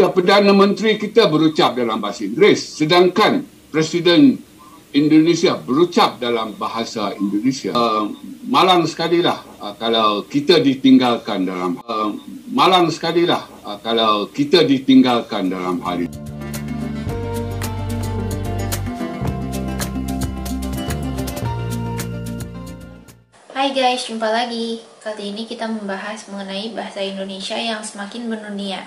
Ya, Perdana Menteri kita berucap dalam bahasa Inggeris, sedangkan Presiden Indonesia berucap dalam bahasa Indonesia. Malang sekali lah kalau kita ditinggalkan dalam hal ini. Hai guys, jumpa lagi. Kali ini kita membahas mengenai bahasa Indonesia yang semakin mendunia.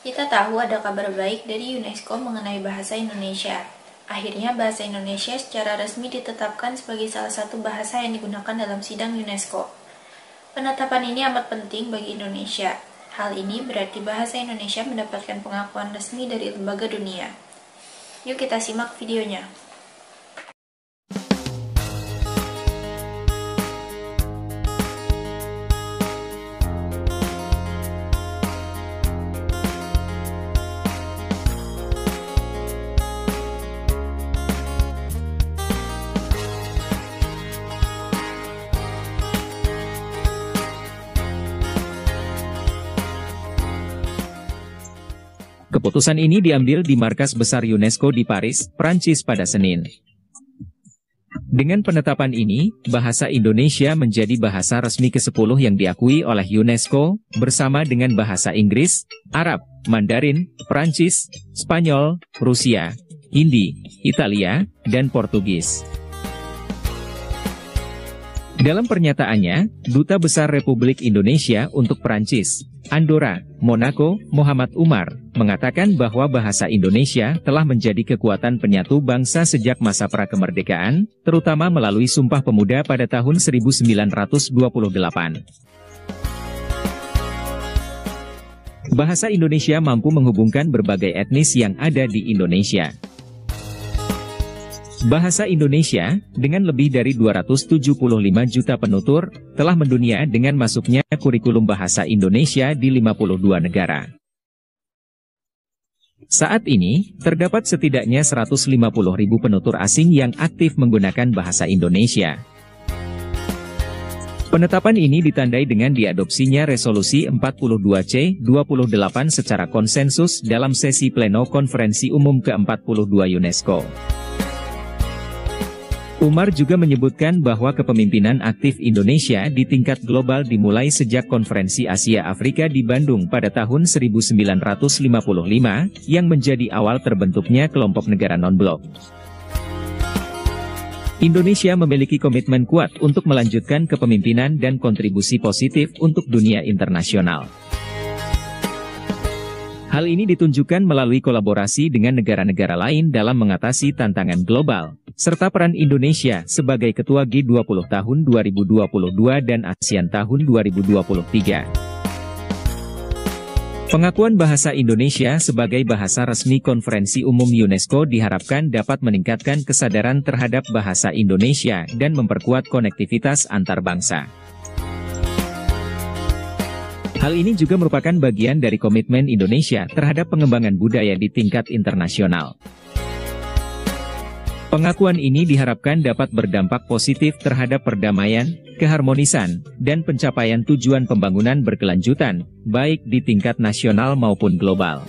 Kita tahu ada kabar baik dari UNESCO mengenai bahasa Indonesia. Akhirnya bahasa Indonesia secara resmi ditetapkan sebagai salah satu bahasa yang digunakan dalam sidang UNESCO. Penetapan ini amat penting bagi Indonesia. Hal ini berarti bahasa Indonesia mendapatkan pengakuan resmi dari lembaga dunia. Yuk kita simak videonya. Keputusan ini diambil di Markas Besar UNESCO di Paris, Prancis pada Senin. Dengan penetapan ini, bahasa Indonesia menjadi bahasa resmi ke-10 yang diakui oleh UNESCO, bersama dengan bahasa Inggris, Arab, Mandarin, Prancis, Spanyol, Rusia, Hindi, Italia, dan Portugis. Dalam pernyataannya, Duta Besar Republik Indonesia untuk Prancis, Andorra, Monaco, Muhammad Umar, mengatakan bahwa bahasa Indonesia telah menjadi kekuatan penyatu bangsa sejak masa prakemerdekaan, terutama melalui Sumpah Pemuda pada tahun 1928. Bahasa Indonesia mampu menghubungkan berbagai etnis yang ada di Indonesia. Bahasa Indonesia, dengan lebih dari 275 juta penutur, telah mendunia dengan masuknya kurikulum bahasa Indonesia di 52 negara. Saat ini, terdapat setidaknya 150.000 penutur asing yang aktif menggunakan bahasa Indonesia. Penetapan ini ditandai dengan diadopsinya Resolusi 42C-28 secara konsensus dalam sesi pleno Konferensi Umum ke-42 UNESCO. Umar juga menyebutkan bahwa kepemimpinan aktif Indonesia di tingkat global dimulai sejak Konferensi Asia Afrika di Bandung pada tahun 1955, yang menjadi awal terbentuknya kelompok negara non-blok. Indonesia memiliki komitmen kuat untuk melanjutkan kepemimpinan dan kontribusi positif untuk dunia internasional. Hal ini ditunjukkan melalui kolaborasi dengan negara-negara lain dalam mengatasi tantangan global, serta peran Indonesia sebagai Ketua G20 tahun 2022 dan ASEAN tahun 2023. Pengakuan bahasa Indonesia sebagai bahasa resmi Konferensi Umum UNESCO diharapkan dapat meningkatkan kesadaran terhadap bahasa Indonesia dan memperkuat konektivitas antar bangsa. Hal ini juga merupakan bagian dari komitmen Indonesia terhadap pengembangan budaya di tingkat internasional. Pengakuan ini diharapkan dapat berdampak positif terhadap perdamaian, keharmonisan, dan pencapaian tujuan pembangunan berkelanjutan, baik di tingkat nasional maupun global.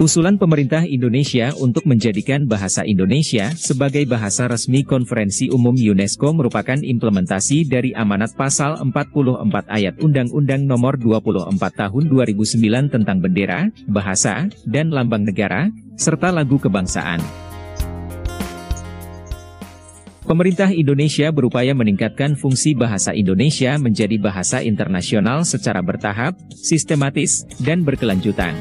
Usulan pemerintah Indonesia untuk menjadikan bahasa Indonesia sebagai bahasa resmi Konferensi Umum UNESCO merupakan implementasi dari amanat pasal 44 ayat Undang-Undang Nomor 24 Tahun 2009 tentang bendera, bahasa, dan lambang negara, serta lagu kebangsaan. Pemerintah Indonesia berupaya meningkatkan fungsi bahasa Indonesia menjadi bahasa internasional secara bertahap, sistematis, dan berkelanjutan.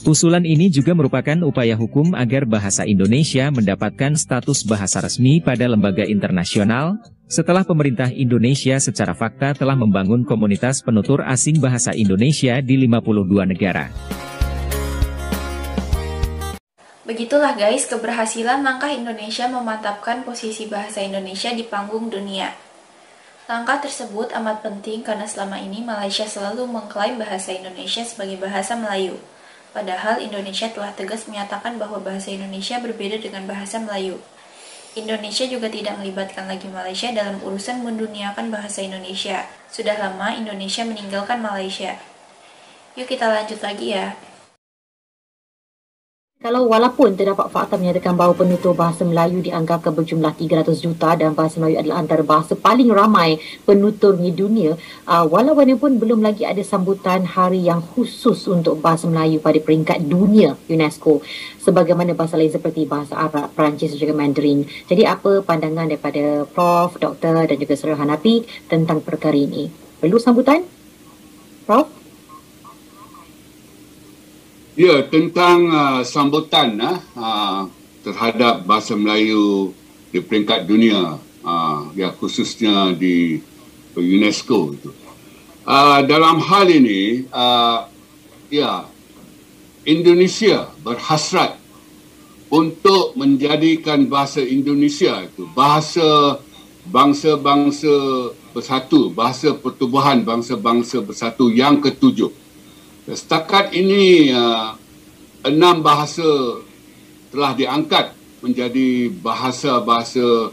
Usulan ini juga merupakan upaya hukum agar bahasa Indonesia mendapatkan status bahasa resmi pada lembaga internasional, setelah pemerintah Indonesia secara fakta telah membangun komunitas penutur asing bahasa Indonesia di 52 negara. Begitulah guys keberhasilan langkah Indonesia memantapkan posisi bahasa Indonesia di panggung dunia. Langkah tersebut amat penting karena selama ini Malaysia selalu mengklaim bahasa Indonesia sebagai bahasa Melayu. Padahal Indonesia telah tegas menyatakan bahwa bahasa Indonesia berbeda dengan bahasa Melayu. Indonesia juga tidak melibatkan lagi Malaysia dalam urusan menduniakan bahasa Indonesia. Sudah lama Indonesia meninggalkan Malaysia. Yuk kita lanjut lagi ya. Kalau walaupun terdapat fakta menyatakan bahawa penutur bahasa Melayu dianggapkan berjumlah 300 juta dan bahasa Melayu adalah antara bahasa paling ramai penutur di dunia, walaupun belum lagi ada sambutan hari yang khusus untuk bahasa Melayu pada peringkat dunia UNESCO, sebagaimana bahasa lain seperti bahasa Arab, Perancis dan juga Mandarin. Jadi apa pandangan daripada Prof, Doktor dan juga Saudara Hanafi tentang perkara ini? Perlu sambutan? Prof? Ya, tentang sambutan terhadap bahasa Melayu di peringkat dunia, ya khususnya di UNESCO itu. Dalam hal ini, ya Indonesia berhasrat untuk menjadikan bahasa Indonesia itu bahasa bangsa-bangsa bersatu, bahasa pertubuhan bangsa-bangsa bersatu yang ketujuh. Setakat ini 6 bahasa telah diangkat menjadi bahasa-bahasa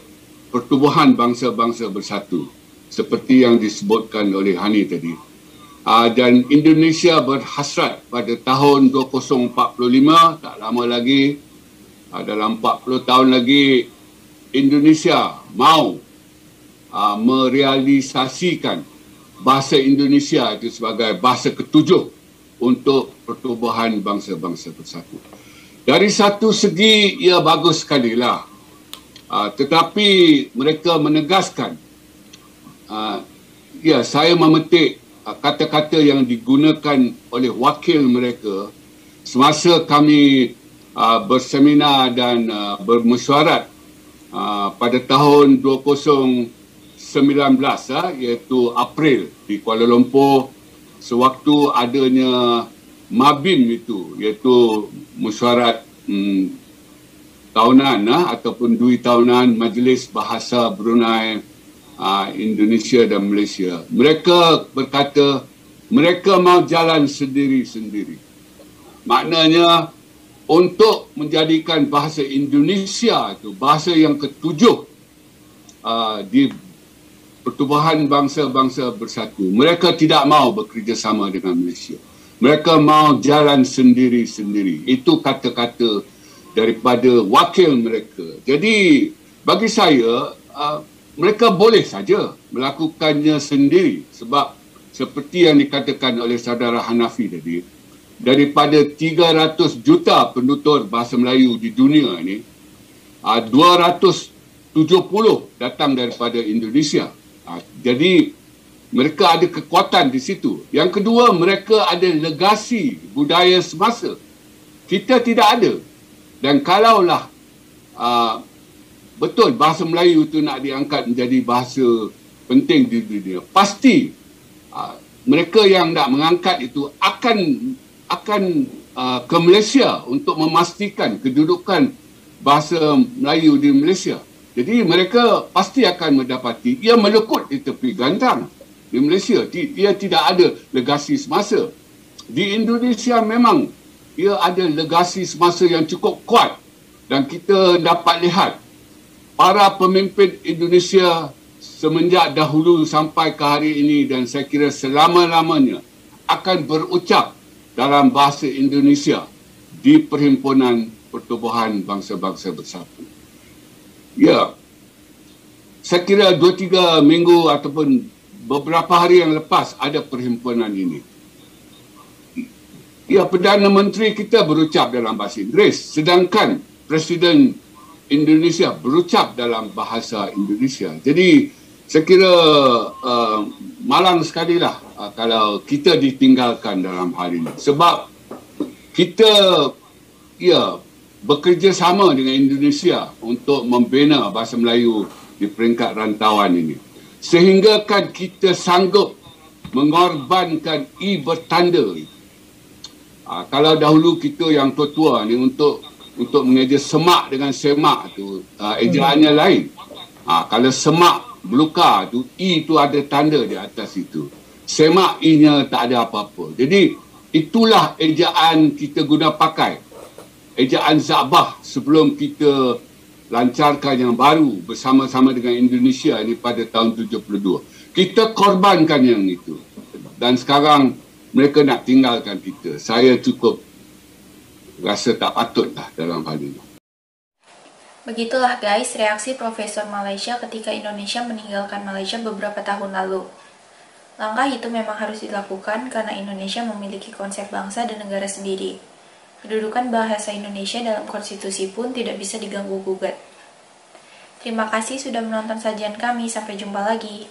pertubuhan bangsa-bangsa bersatu seperti yang disebutkan oleh Hani tadi. Dan Indonesia berhasrat pada tahun 2045, tak lama lagi, dalam 40 tahun lagi, Indonesia mahu merealisasikan bahasa Indonesia itu sebagai bahasa ketujuh untuk pertubuhan bangsa-bangsa bersatu. Dari satu segi, ia bagus sekali lah. Tetapi mereka menegaskan, ya saya memetik kata-kata yang digunakan oleh wakil mereka semasa kami berseminar dan bermesyuarat pada tahun 2019, iaitu April di Kuala Lumpur, sewaktu adanya MABIM itu, iaitu mesyuarat tahunan ataupun dui tahunan Majlis Bahasa Brunei, Indonesia dan Malaysia. Mereka berkata mereka mahu jalan sendiri-sendiri. Maknanya untuk menjadikan bahasa Indonesia itu bahasa yang ketujuh di pertubuhan bangsa-bangsa bersatu. Mereka tidak mahu bekerjasama dengan Malaysia. Mereka mahu jalan sendiri-sendiri. Itu kata-kata daripada wakil mereka. Jadi bagi saya, mereka boleh saja melakukannya sendiri. Sebab seperti yang dikatakan oleh saudara Hanafi tadi, daripada 300 juta penutur bahasa Melayu di dunia ini, 270 datang daripada Indonesia. Jadi mereka ada kekuatan di situ. Yang kedua, mereka ada legasi budaya semasa. Kita tidak ada. Dan kalaulah betul bahasa Melayu itu nak diangkat menjadi bahasa penting di dunia, pasti mereka yang nak mengangkat itu akan ke Malaysia untuk memastikan kedudukan bahasa Melayu di Malaysia. Jadi mereka pasti akan mendapati ia melekut di tepi gantang di Malaysia. Ia tidak ada legasi semasa. Di Indonesia memang ia ada legasi semasa yang cukup kuat. Dan kita dapat lihat para pemimpin Indonesia semenjak dahulu sampai ke hari ini dan saya kira selama-lamanya akan berucap dalam bahasa Indonesia di Perhimpunan Pertubuhan Bangsa-Bangsa Bersatu. Ya, saya kira 2-3 minggu ataupun beberapa hari yang lepas ada perhimpunan ini. Ya, Perdana Menteri kita berucap dalam bahasa Inggeris, sedangkan Presiden Indonesia berucap dalam bahasa Indonesia. Jadi, saya kira malang sekali lah kalau kita ditinggalkan dalam hal ini. Sebab kita, ya, bekerjasama dengan Indonesia untuk membina bahasa Melayu di peringkat rantauan ini. Sehingga kan kita sanggup mengorbankan bertanda. Kalau dahulu kita yang tua-tua ni untuk mengeja semak dengan semak tu, ejaannya lain. Kalau semak belukar tu, itu ada tanda di atas itu. Semak I-nya tak ada apa-apa. Jadi itulah ejaan kita guna pakai. Ejaan Zabah sebelum kita lancarkan yang baru bersama-sama dengan Indonesia ini pada tahun 72. Kita korbankan yang itu. Dan sekarang mereka nak tinggalkan kita. Saya cukup rasa tak patutlah dalam hal ini. Begitulah guys reaksi Profesor Malaysia ketika Indonesia meninggalkan Malaysia beberapa tahun lalu. Langkah itu memang harus dilakukan karena Indonesia memiliki konsep bangsa dan negara sendiri. Kedudukan bahasa Indonesia dalam konstitusi pun tidak bisa diganggu-gugat. Terima kasih sudah menonton sajian kami, sampai jumpa lagi.